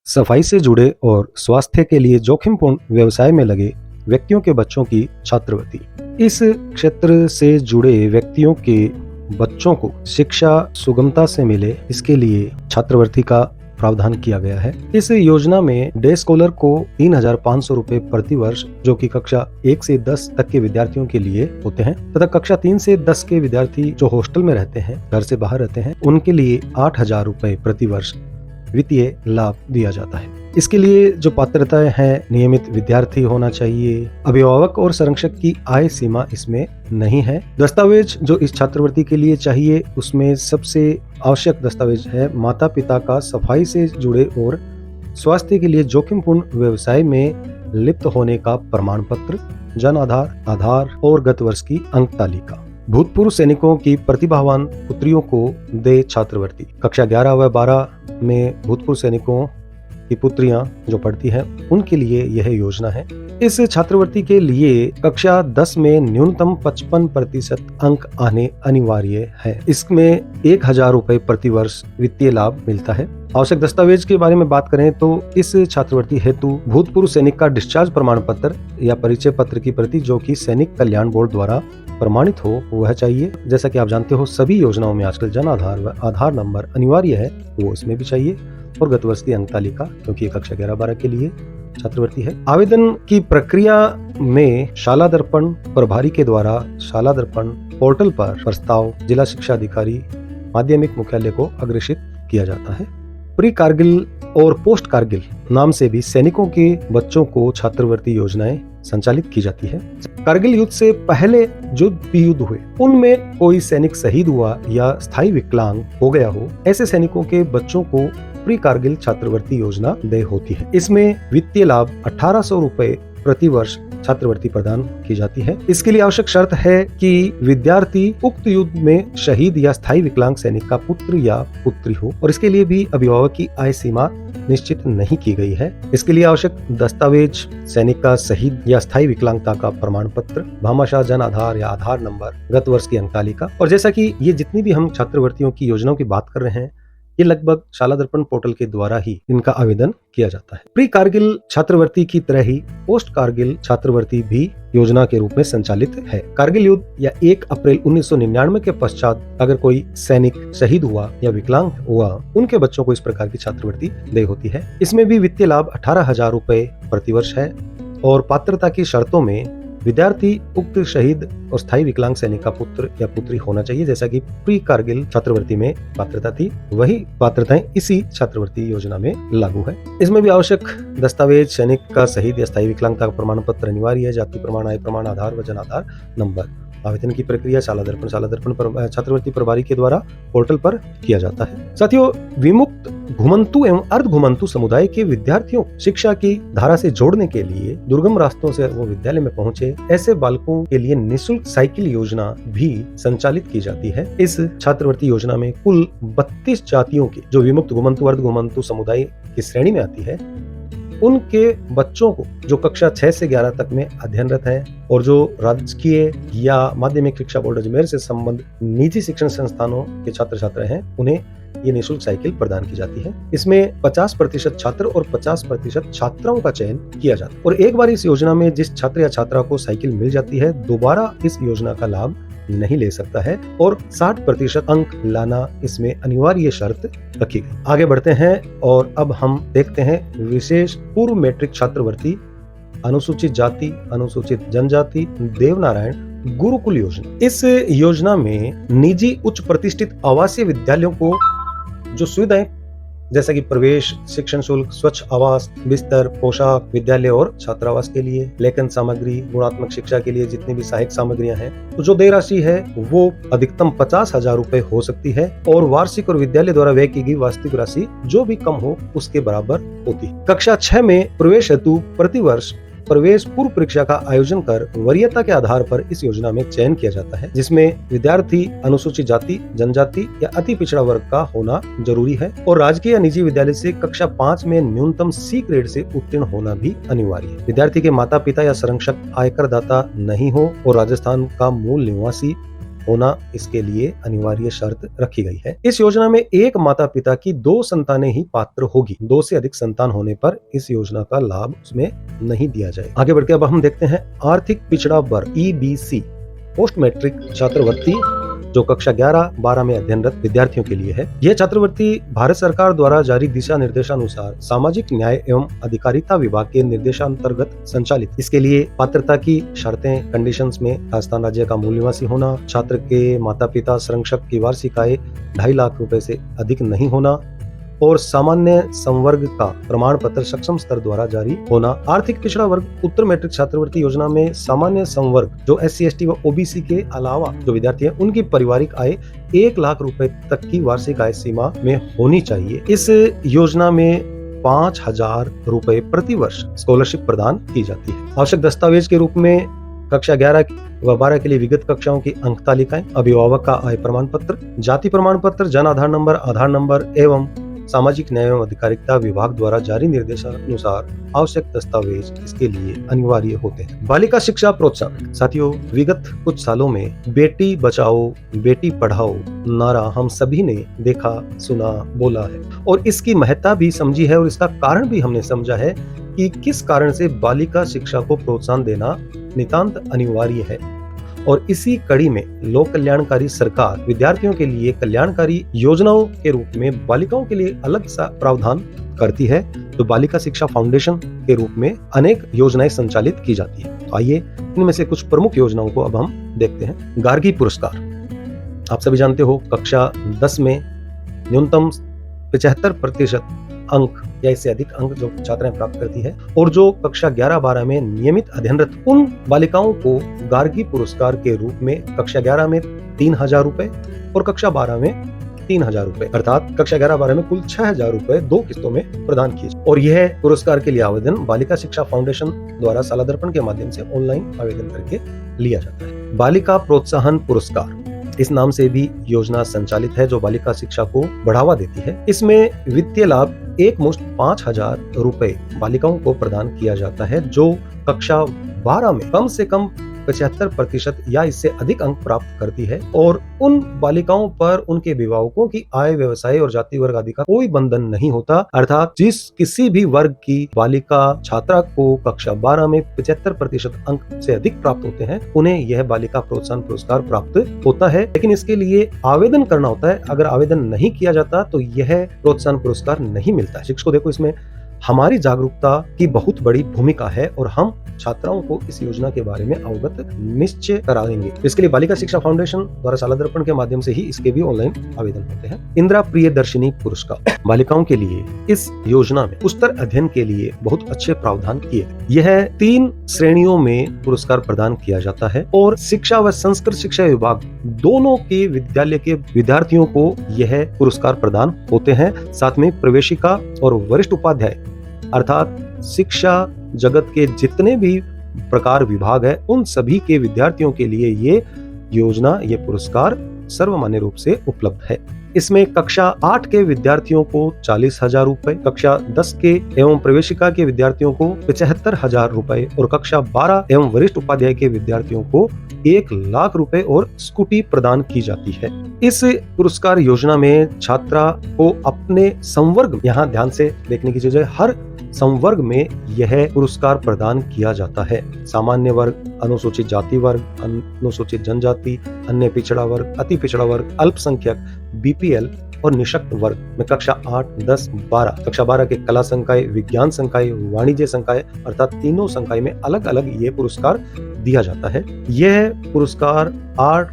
सफाई से जुड़े और स्वास्थ्य के लिए जोखिमपूर्ण व्यवसाय में लगे व्यक्तियों के बच्चों की छात्रवृत्ति। इस क्षेत्र से जुड़े व्यक्तियों के बच्चों को शिक्षा सुगमता से मिले, इसके लिए छात्रवृत्ति का प्रावधान किया गया है। इस योजना में डे स्कॉलर को 3,500 रुपए प्रति वर्ष, जो कि कक्षा 1 से 10 तक के विद्यार्थियों के लिए होते हैं, तथा कक्षा 3 से 10 के विद्यार्थी जो हॉस्टल में रहते हैं, घर से बाहर रहते हैं, उनके लिए 8,000 रुपए प्रति वर्ष वित्तीय लाभ दिया जाता है। इसके लिए जो पात्रताएं हैं, नियमित विद्यार्थी होना चाहिए, अभिभावक और संरक्षक की आय सीमा इसमें नहीं है। दस्तावेज जो इस छात्रवृत्ति के लिए चाहिए, उसमें सबसे आवश्यक दस्तावेज है माता पिता का सफाई से जुड़े और स्वास्थ्य के लिए जोखिमपूर्ण व्यवसाय में लिप्त होने का प्रमाण पत्र, जन आधार और गत वर्ष की अंक तालिका। भूतपूर्व सैनिकों की प्रतिभावान पुत्रियों को दे छात्रवृत्ति। कक्षा 11 व 12 में भूतपूर्व सैनिकों की पुत्रियां जो पढ़ती हैं, उनके लिए यह योजना है। इस छात्रवृत्ति के लिए कक्षा 10 में न्यूनतम 55% अंक आने अनिवार्य है। इसमें 1,000 रुपए प्रति वर्ष वित्तीय लाभ मिलता है। आवश्यक दस्तावेज के बारे में बात करें तो इस छात्रवृत्ति हेतु भूतपूर्व सैनिक का डिस्चार्ज प्रमाण पत्र या परिचय पत्र की प्रति, जो कि सैनिक कल्याण बोर्ड द्वारा प्रमाणित हो, वह चाहिए। जैसा कि आप जानते हो, सभी योजनाओं में आजकल जन आधार व आधार नंबर अनिवार्य है, वो इसमें भी चाहिए। और गत वर्ष की अंक तालिका, क्योंकि कक्षा 11-12 के लिए छात्रवृत्ति है। आवेदन की प्रक्रिया में शाला दर्पण प्रभारी के द्वारा शाला दर्पण पोर्टल पर प्रस्ताव जिला शिक्षा अधिकारी माध्यमिक मुख्यालय को अग्रेषित किया जाता है। प्री कारगिल और पोस्ट कारगिल नाम से भी सैनिकों के बच्चों को छात्रवृत्ति योजनाएं संचालित की जाती है। कारगिल युद्ध से पहले जो भी युद्ध हुए, उनमें कोई सैनिक शहीद हुआ या स्थायी विकलांग हो गया हो, ऐसे सैनिकों के बच्चों को प्री कारगिल छात्रवृत्ति योजना दे होती है। इसमें वित्तीय लाभ 1,800 रुपए प्रति वर्ष छात्रवृत्ति प्रदान की जाती है। इसके लिए आवश्यक शर्त है कि विद्यार्थी उक्त युद्ध में शहीद या स्थायी विकलांग सैनिक का पुत्र या पुत्री हो, और इसके लिए भी अभिभावक की आय सीमा निश्चित नहीं की गई है। इसके लिए आवश्यक दस्तावेज सैनिक का शहीद या स्थायी विकलांगता का प्रमाण पत्र, भामाशाह जन आधार या आधार नंबर, गत वर्ष की अंक तालिका। और जैसा कि ये जितनी भी हम छात्रवृत्तियों की योजनाओं की बात कर रहे हैं, ये लगभग शाला दर्पण पोर्टल के द्वारा ही इनका आवेदन किया जाता है। प्री कारगिल छात्रवृत्ति की तरह ही पोस्ट कारगिल छात्रवृत्ति भी योजना के रूप में संचालित है। कारगिल युद्ध या 1 अप्रैल 1999 के पश्चात अगर कोई सैनिक शहीद हुआ या विकलांग हुआ, उनके बच्चों को इस प्रकार की छात्रवृत्ति दे होती है। इसमें भी वित्तीय लाभ 18,000 रुपए प्रति वर्ष है। और पात्रता की शर्तों में विद्यार्थी उक्त शहीद और स्थायी विकलांग सैनिक का पुत्र या पुत्री होना चाहिए। जैसा कि प्री कारगिल छात्रवृत्ति में पात्रता थी, वही पात्रताएं इसी छात्रवृत्ति योजना में लागू है। इसमें भी आवश्यक दस्तावेज सैनिक का शहीद या स्थायी विकलांगता का प्रमाण पत्र अनिवार्य है। जाति प्रमाण, आय प्रमाण, आधार व जन आधार नंबर। आवेदन की प्रक्रिया शाला दर्पण छात्रवृत्ति प्रभारी के द्वारा पोर्टल पर किया जाता है। साथियों, विमुक्त घुमंतु एवं अर्ध घुमंतु समुदाय के विद्यार्थियों शिक्षा की धारा से जोड़ने के लिए दुर्गम रास्तों से वो विद्यालय में पहुंचे, ऐसे बालकों के लिए निःशुल्क साइकिल योजना भी संचालित की जाती है। इस छात्रवृत्ति योजना में कुल 32 जातियों की, जो विमुक्त घुमंतु अर्ध घुमंतु समुदाय की श्रेणी में आती है, उनके बच्चों को जो कक्षा 6 से 11 तक में अध्ययनरत हैं और जो राजकीय या माध्यमिक शिक्षा बोर्ड अजमेर से संबंधित निजी शिक्षण संस्थानों के छात्र छात्रा हैं, उन्हें ये निःशुल्क साइकिल प्रदान की जाती है। इसमें 50% छात्र और 50% छात्राओं का चयन किया जाता है। और एक बार इस योजना में जिस छात्र या छात्रा को साइकिल मिल जाती है, दोबारा इस योजना का लाभ नहीं ले सकता है। और 60% अंक लाना इसमें अनिवार्य शर्त रखी गई। आगे बढ़ते हैं और अब हम देखते हैं विशेष पूर्व मैट्रिक छात्रवृत्ति, अनुसूचित जाति, अनुसूचित जनजाति, देवनारायण गुरुकुल योजना। इस योजना में निजी उच्च प्रतिष्ठित आवासीय विद्यालयों को जो सुविधाएं, जैसा कि प्रवेश, शिक्षण शुल्क, स्वच्छ आवास, बिस्तर, पोशाक, विद्यालय और छात्रावास के लिए, लेखन सामग्री, गुणात्मक शिक्षा के लिए जितनी भी सहायक सामग्रियां हैं, तो जो देय राशि है वो अधिकतम 50,000 रुपए हो सकती है। और वार्षिक और विद्यालय द्वारा व्यय की गई वास्तविक राशि जो भी कम हो उसके बराबर होती है। कक्षा 6 में प्रवेश हेतु प्रति वर्ष प्रवेश पूर्व परीक्षा का आयोजन कर वरीयता के आधार पर इस योजना में चयन किया जाता है, जिसमें विद्यार्थी अनुसूचित जाति, जनजाति या अति पिछड़ा वर्ग का होना जरूरी है। और राजकीय या निजी विद्यालय से कक्षा 5 में न्यूनतम C ग्रेड से उत्तीर्ण होना भी अनिवार्य है। विद्यार्थी के माता पिता या संरक्षक आयकर दाता नहीं हो और राजस्थान का मूल निवासी होना इसके लिए अनिवार्य शर्त रखी गई है। इस योजना में एक माता पिता की 2 संतानें ही पात्र होगी। 2 से अधिक संतान होने पर इस योजना का लाभ उसमें नहीं दिया जाएगा। आगे बढ़ के अब हम देखते हैं आर्थिक पिछड़ा वर्ग EBC पोस्ट मैट्रिक छात्रवृत्ति, जो कक्षा 11-12 में अध्ययनरत विद्यार्थियों के लिए है। यह छात्रवृत्ति भारत सरकार द्वारा जारी दिशा निर्देशानुसार सामाजिक न्याय एवं अधिकारिता विभाग के निर्देशांतर्गत संचालित। इसके लिए पात्रता की शर्तें कंडीशंस में राजस्थान राज्य का मूल निवासी होना, छात्र के माता पिता संरक्षक की वार्षिक आय 2.5 लाख रुपए से अधिक नहीं होना और सामान्य संवर्ग का प्रमाण पत्र सक्षम स्तर द्वारा जारी होना। आर्थिक पिछड़ा वर्ग उत्तर मैट्रिक छात्रवृत्ति योजना में सामान्य संवर्ग जो SC ST व OBC के अलावा जो विद्यार्थी हैं उनकी पारिवारिक आय 1 लाख रुपए तक की वार्षिक आय सीमा में होनी चाहिए। इस योजना में 5,000 रुपए प्रति वर्ष स्कॉलरशिप प्रदान की जाती है। आवश्यक दस्तावेज के रूप में कक्षा 11 व 12 के लिए विगत कक्षाओं की अंक तालिकाएं, अभिभावक का आय प्रमाण पत्र, जाति प्रमाण पत्र, जन आधार नंबर एवं सामाजिक न्याय एवं अधिकारिता विभाग द्वारा जारी निर्देशानुसार आवश्यक दस्तावेज इसके लिए अनिवार्य होते हैं। बालिका शिक्षा प्रोत्साहन। साथियों, विगत कुछ सालों में बेटी बचाओ बेटी पढ़ाओ नारा हम सभी ने देखा, सुना, बोला है और इसकी महत्ता भी समझी है और इसका कारण भी हमने समझा है कि किस कारण से बालिका शिक्षा को प्रोत्साहन देना नितांत अनिवार्य है। और इसी कड़ी में लोक कल्याणकारी सरकार विद्यार्थियों के लिए कल्याणकारी योजनाओं के रूप में बालिकाओं के लिए अलग सा प्रावधान करती है। तो बालिका शिक्षा फाउंडेशन के रूप में अनेक योजनाएं संचालित की जाती है। तो आइए इनमें से कुछ प्रमुख योजनाओं को अब हम देखते हैं। गार्गी पुरस्कार, आप सभी जानते हो कक्षा 10 में न्यूनतम 75% अंक या इससे अधिक अंक जो छात्राएं प्राप्त करती है और जो कक्षा 11-12 में नियमित अध्ययनरत उन बालिकाओं को गार्गी पुरस्कार के रूप में कक्षा 11 में 3,000 रुपए और कक्षा 12 में 3,000 रुपए अर्थात कक्षा 11-12 में कुल 6,000 रुपए 2 किस्तों में प्रदान किए। और यह पुरस्कार के लिए आवेदन बालिका शिक्षा फाउंडेशन द्वारा साला दर्पण के माध्यम से ऑनलाइन आवेदन करके लिया जाता है। बालिका प्रोत्साहन पुरस्कार, इस नाम से भी योजना संचालित है जो बालिका शिक्षा को बढ़ावा देती है। इसमें वित्तीय लाभ एक मुश्त 5,000 रुपए बालिकाओं को प्रदान किया जाता है जो कक्षा 12 में कम से कम 75% या इससे अधिक अंक प्राप्त करती है और उन बालिकाओं पर उनके अभिभावकों की आय, व्यवसाय और जाति वर्ग आदि का कोई बंधन नहीं होता। अर्थात जिस किसी भी वर्ग की बालिका छात्रा को कक्षा 12 में 75% अंक से अधिक प्राप्त होते हैं उन्हें यह बालिका प्रोत्साहन पुरस्कार प्राप्त होता है। लेकिन इसके लिए आवेदन करना होता है। अगर आवेदन नहीं किया जाता तो यह प्रोत्साहन पुरस्कार नहीं मिलता है। शिक्षकों, देखो इसमें हमारी जागरूकता की बहुत बड़ी भूमिका है और हम छात्राओं को इस योजना के बारे में अवगत निश्चय कराएंगे। इसके लिए बालिका शिक्षा फाउंडेशन द्वारा साला दर्पण के माध्यम से ही इसके भी ऑनलाइन आवेदन होते हैं। इंदिरा प्रियदर्शिनी पुरस्कार, बालिकाओं के लिए इस योजना में उच्चतर अध्ययन के लिए बहुत अच्छे प्रावधान किए। यह 3 श्रेणियों में पुरस्कार प्रदान किया जाता है और शिक्षा व संस्कृत शिक्षा विभाग दोनों के विद्यालय के विद्यार्थियों को यह पुरस्कार प्रदान होते हैं। साथ में प्रवेशिका और वरिष्ठ उपाध्याय अर्थात शिक्षा जगत के जितने भी प्रकार विभाग है उन सभी के विद्यार्थियों के लिए ये योजना, ये पुरस्कार सर्वमान्य रूप से उपलब्ध है। इसमें कक्षा 8 के विद्यार्थियों को 40,000 रुपए, कक्षा 10 के एवं प्रवेशिका के विद्यार्थियों को 75,000 रुपए और कक्षा 12 एवं वरिष्ठ उपाध्याय के विद्यार्थियों को 1 लाख रुपए और स्कूटी प्रदान की जाती है। इस पुरस्कार योजना में छात्रा को अपने संवर्ग, यहाँ ध्यान से देखने की चीज है, हर संवर्ग में यह पुरस्कार प्रदान किया जाता है। सामान्य वर्ग, अनुसूचित जाति वर्ग, अनुसूचित जनजाति, अन्य पिछड़ा वर्ग, अति पिछड़ा वर्ग, अल्पसंख्यक, BPL और निशक्त वर्ग में कक्षा 8, 10, 12, कक्षा 12 के कला संकाय, विज्ञान संकाय, वाणिज्य संकाय अर्थात तीनों संकाय में अलग अलग ये पुरस्कार दिया जाता है। यह पुरस्कार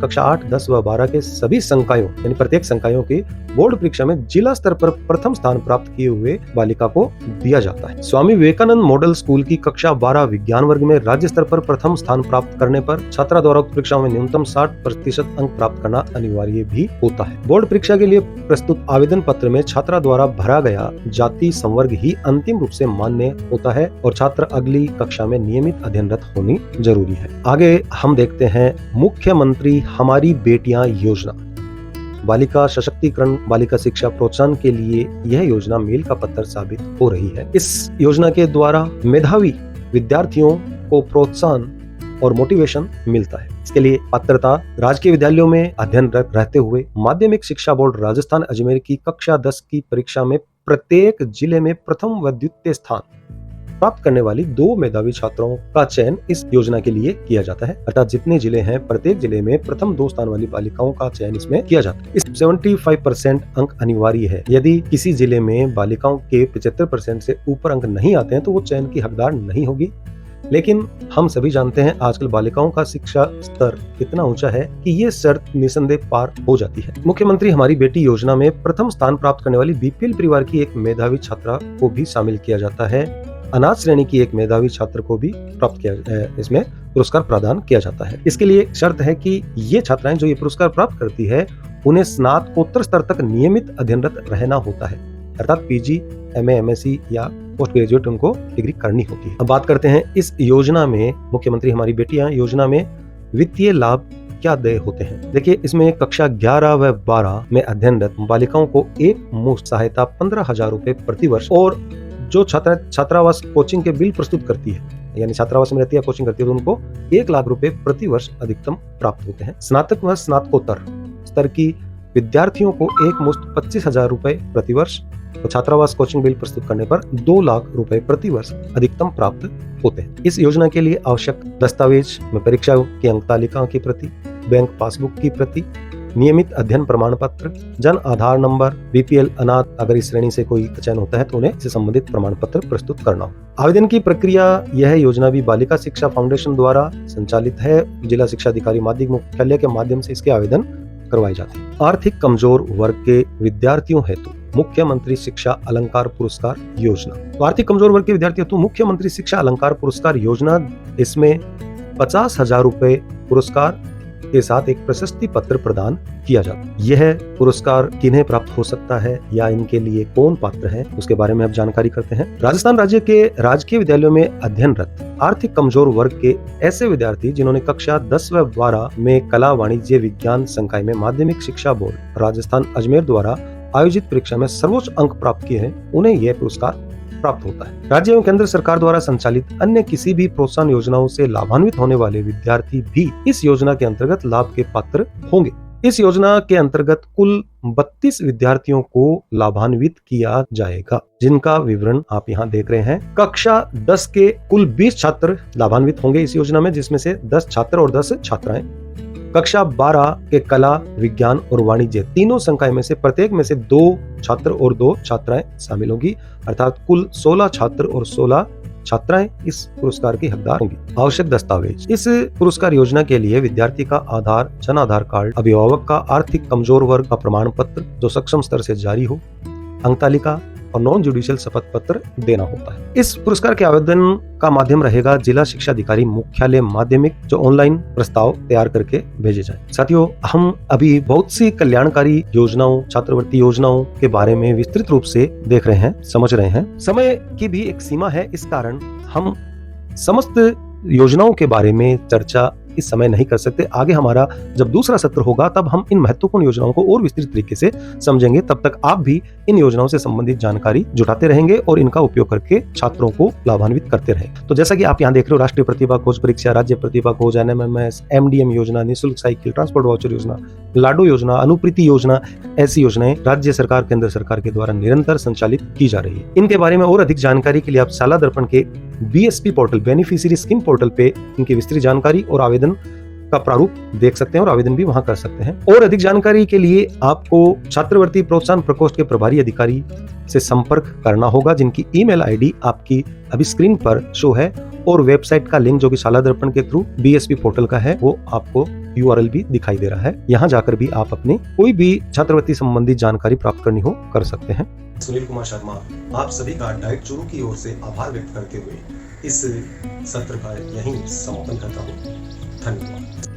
कक्षा 8, 10 व 12 के सभी संकायों यानी प्रत्येक संकायों की बोर्ड परीक्षा में जिला स्तर पर प्रथम स्थान प्राप्त किए हुए बालिका को दिया जाता है। स्वामी विवेकानंद मॉडल स्कूल की कक्षा 12 विज्ञान वर्ग में राज्य स्तर पर प्रथम स्थान प्राप्त करने पर छात्रा द्वारा उक्त परीक्षाओं में न्यूनतम 60% अंक प्राप्त करना अनिवार्य भी होता है। बोर्ड परीक्षा के लिए प्रस्तुत आवेदन पत्र में छात्रा द्वारा भरा गया जाति संवर्ग ही अंतिम रूप से मान्य होता है और छात्र अगली कक्षा में नियमित अध्ययनरत होनी जरूरी है। आगे हम देखते हैं मुख्यमंत्री हमारी बेटियां योजना। बालिका सशक्तिकरण, बालिका शिक्षा प्रोत्साहन के लिए यह योजना मील का पत्थर साबित हो रही है। इस योजना के द्वारा मेधावी विद्यार्थियों को प्रोत्साहन और मोटिवेशन मिलता है। इसके लिए पात्रता राजकीय विद्यालयों में अध्ययनरत रहते हुए माध्यमिक शिक्षा बोर्ड राजस्थान अजमेर की कक्षा 10 की परीक्षा में प्रत्येक जिले में प्रथम व द्वितीय स्थान प्राप्त करने वाली 2 मेधावी छात्राओं का चयन इस योजना के लिए किया जाता है। अर्थात जितने जिले हैं प्रत्येक जिले में प्रथम 2 स्थान वाली बालिकाओं का चयन इसमें किया जाता है। इस 75% अंक अनिवार्य है। यदि किसी जिले में बालिकाओं के 75% से ऊपर अंक नहीं आते हैं तो वो चयन की हकदार नहीं होगी। लेकिन हम सभी जानते हैं आजकल बालिकाओं का शिक्षा स्तर इतना ऊंचा है कि ये शर्त निसंदेह पार हो जाती है। मुख्यमंत्री हमारी बेटी योजना में प्रथम स्थान प्राप्त करने वाली बीपीएल परिवार की एक मेधावी छात्रा को भी शामिल किया जाता है। अनाथ श्रेणी की एक मेधावी छात्र को भी प्राप्त किया इसमें पुरस्कार प्रदान किया जाता है। इसके लिए शर्त है कि ये छात्राएं जो ये पुरस्कार प्राप्त करती है उन्हें स्नातकोत्तर स्तर तक नियमित अध्ययनरत रहना होता है। अर्थात पीजी, एमए, एमएससी या पोस्ट ग्रेजुएट उनको डिग्री करनी होती है। अब बात करते हैं इस योजना में, मुख्यमंत्री हमारी बेटियां योजना में वित्तीय लाभ क्या देय होते हैं। देखिए, इसमें कक्षा 11 व 12 में अध्ययनरत बालिकाओं को एक मुफ्त सहायता 15,000 रुपए प्रति वर्ष और जो छात्रावास कोचिंग के बिल प्रस्तुत करती है, यानी छात्रावास में रहती है कोचिंग करती है, तो उनको 1 लाख रुपए प्रति वर्ष अधिकतम प्राप्त होते हैं। स्नातक व स्नातकोत्तर स्तर की विद्यार्थियों को एक मुश्त 25,000 रुपए प्रति वर्ष और छात्रावास कोचिंग बिल प्रस्तुत करने पर 2 लाख रुपए प्रति वर्ष अधिकतम प्राप्त होते हैं। इस योजना के लिए आवश्यक दस्तावेज में परीक्षा की अंक तालिका की प्रति, बैंक पासबुक की प्रति, नियमित अध्ययन प्रमाण पत्र, जन आधार नंबर, बीपीएल अनाथ अगर इस श्रेणी से कोई चयन होता है तो उन्हें इससे संबंधित प्रमाण पत्र प्रस्तुत करना हो। आवेदन की प्रक्रिया, यह योजना भी बालिका शिक्षा फाउंडेशन द्वारा संचालित है। जिला शिक्षा अधिकारी माध्यमिक मुख्यालय के माध्यम से इसके आवेदन करवाए जाते हैं। आर्थिक कमजोर वर्ग के विद्यार्थियों हेतु मुख्यमंत्री शिक्षा अलंकार पुरस्कार योजना। तो आर्थिक कमजोर वर्ग के विद्यार्थियों हेतु मुख्यमंत्री शिक्षा अलंकार पुरस्कार योजना, इसमें 50,000 रुपए पुरस्कार के साथ एक प्रशस्ति पत्र प्रदान किया जाता है। यह पुरस्कार किन्हें प्राप्त हो सकता है या इनके लिए कौन पात्र है, उसके बारे में अब जानकारी करते हैं। राजस्थान राज्य के राजकीय विद्यालयों में अध्ययनरत आर्थिक कमजोर वर्ग के ऐसे विद्यार्थी जिन्होंने कक्षा 10 व 12 में कला, वाणिज्य, विज्ञान संकाय में माध्यमिक शिक्षा बोर्ड राजस्थान अजमेर द्वारा आयोजित परीक्षा में सर्वोच्च अंक प्राप्त किए हैं, उन्हें यह पुरस्कार प्राप्त होता है। राज्य एवं केंद्र सरकार द्वारा संचालित अन्य किसी भी प्रोत्साहन योजनाओं से लाभान्वित होने वाले विद्यार्थी भी इस योजना के अंतर्गत लाभ के पात्र होंगे। इस योजना के अंतर्गत कुल 32 विद्यार्थियों को लाभान्वित किया जाएगा, जिनका विवरण आप यहाँ देख रहे हैं। कक्षा 10 के कुल 20 छात्र लाभान्वित होंगे इस योजना में, जिसमें से 10 छात्र और 10 छात्राएं। कक्षा 12 के कला, विज्ञान और वाणिज्य तीनों संकाय में से प्रत्येक में से 2 छात्र और 2 छात्राएं शामिल होंगी, अर्थात कुल 16 छात्र और 16 छात्राएं इस पुरस्कार की हकदार होंगी। आवश्यक दस्तावेज, इस पुरस्कार योजना के लिए विद्यार्थी का आधार, जन आधार कार्ड, अभिभावक का आर्थिक कमजोर वर्ग का प्रमाण पत्र जो सक्षम स्तर से जारी हो, अंक तालिका और नॉन जुडिशियल शपथ पत्र देना होता है। इस पुरस्कार के आवेदन का माध्यम रहेगा जिला शिक्षा अधिकारी मुख्यालय माध्यमिक, जो ऑनलाइन प्रस्ताव तैयार करके भेजे जाए। साथियों, हम अभी बहुत सी कल्याणकारी योजनाओं, छात्रवृत्ति योजनाओं के बारे में विस्तृत रूप से देख रहे हैं, समझ रहे हैं। समय की भी एक सीमा है, इस कारण हम समस्त योजनाओं के बारे में चर्चा इस समय नहीं कर सकते। आगे हमारा जब दूसरा सत्र होगा तब हम इन महत्वपूर्ण योजनाओं को और विस्तृत तरीके से समझेंगे। तब तक आप भी इन योजनाओं से संबंधित जानकारी जुटाते रहेंगे और इनका उपयोग करके छात्रों को लाभान्वित करते रहेंगे। तो जैसा कि आप यहाँ देख रहे हो, राष्ट्रीय प्रतिभा खोज परीक्षा, राज्य प्रतिभा खोज, एनएमएमएस, एमडीएम योजना, निःशुल्क साइकिल, ट्रांसपोर्ट वाउचर योजना, लाडो योजना, अनुप्रीति योजना, ऐसी योजनाएं राज्य सरकार, केंद्र सरकार के द्वारा निरंतर संचालित की जा रही है। इनके बारे में और अधिक जानकारी के लिए आप शाला दर्पण के BSP portal, beneficiary scheme portal पे इनकी विस्तृत जानकारी और आवेदन का प्रारूप देख सकते हैं और आवेदन भी वहां कर सकते हैं। और अधिक जानकारी के लिए आपको छात्रवृत्ति प्रोत्साहन प्रकोष्ठ के प्रभारी अधिकारी से संपर्क करना होगा, जिनकी ईमेल आईडी आपकी अभी स्क्रीन पर शो है, और वेबसाइट का लिंक जो कि शाला दर्पण के थ्रू बीएसपी पोर्टल का है वो आपको यूआरएल भी दिखाई दे रहा है। यहाँ जाकर भी आप अपने कोई भी छात्रवृत्ति संबंधी जानकारी प्राप्त करनी हो कर सकते हैं। सुनील कुमार शर्मा आप सभी का डाइट चूरू की ओर से आभार व्यक्त करते हुए इस सत्र का यहीं समापन करता हूँ। धन्यवाद।